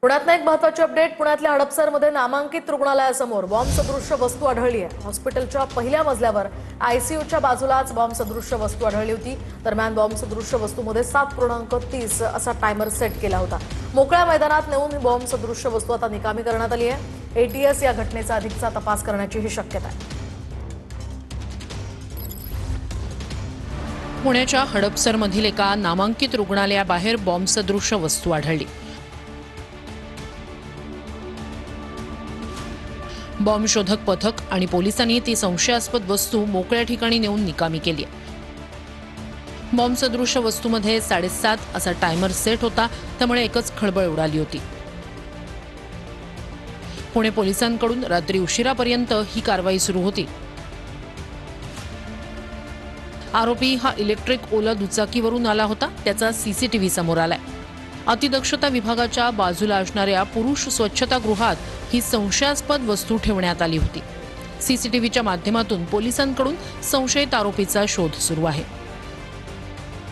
पुण्यातनं एक महत्त्वाची अपडेट। पुण्यातल्या हडपसरमध्ये नामांकित रुग्णालयासमोर बॉम्ब सदृश्य वस्तू आढळली आहे। हॉस्पिटलच्या पहिल्या मजल्यावर आयसीयूच्या बाजूलाच बॉम्ब सदृश्य वस्तू आढळली होती। दरम्यान बॉम्ब सदृश्य वस्तूमध्ये 7.30 असा टायमर सेट केला होता। मोकळ्या मैदानात नेऊन बॉम्ब सदृश्य वस्तू आता निकामी करण्यात आली आहे। एटीएस या घटनेचा अधिकचा तपास करण्याचीही शक्यता आहे। पुण्याच्या हडपसरमधील एका नामांकित रुग्णालयाबाहेर बॉम्ब सदृश्य वस्तू आढळली। बॉम्ब शोधक पथक आणि पोलिसांनी ती संशयास्पद वस्तू मोकळ्या ठिकाणी नेऊन निकामी केली। बॉम्ब सदृश्य वस्तूमध्ये 7:30 असा टायमर सेट होता, त्यामुळे एकच खळबळ उडाली होती। पुणे पोलिसांकडून रात्री उशिरापर्यंत ही कारवाई सुरू होती। आरोपी हा इलेक्ट्रिक ओला दुचाकीवरून आला होता। त्याचा सीसीटीव्ही समोर आलाय। अतिदक्षता विभागाच्या बाजूला असणाऱ्या पुरुष स्वच्छतागृहात ही संशयास्पद वस्तू ठेवण्यात आली होती। सीसीटीव्हीच्या माध्यमातून पोलिसांकडून संशयित आरोपीचा शोध सुरू आहे।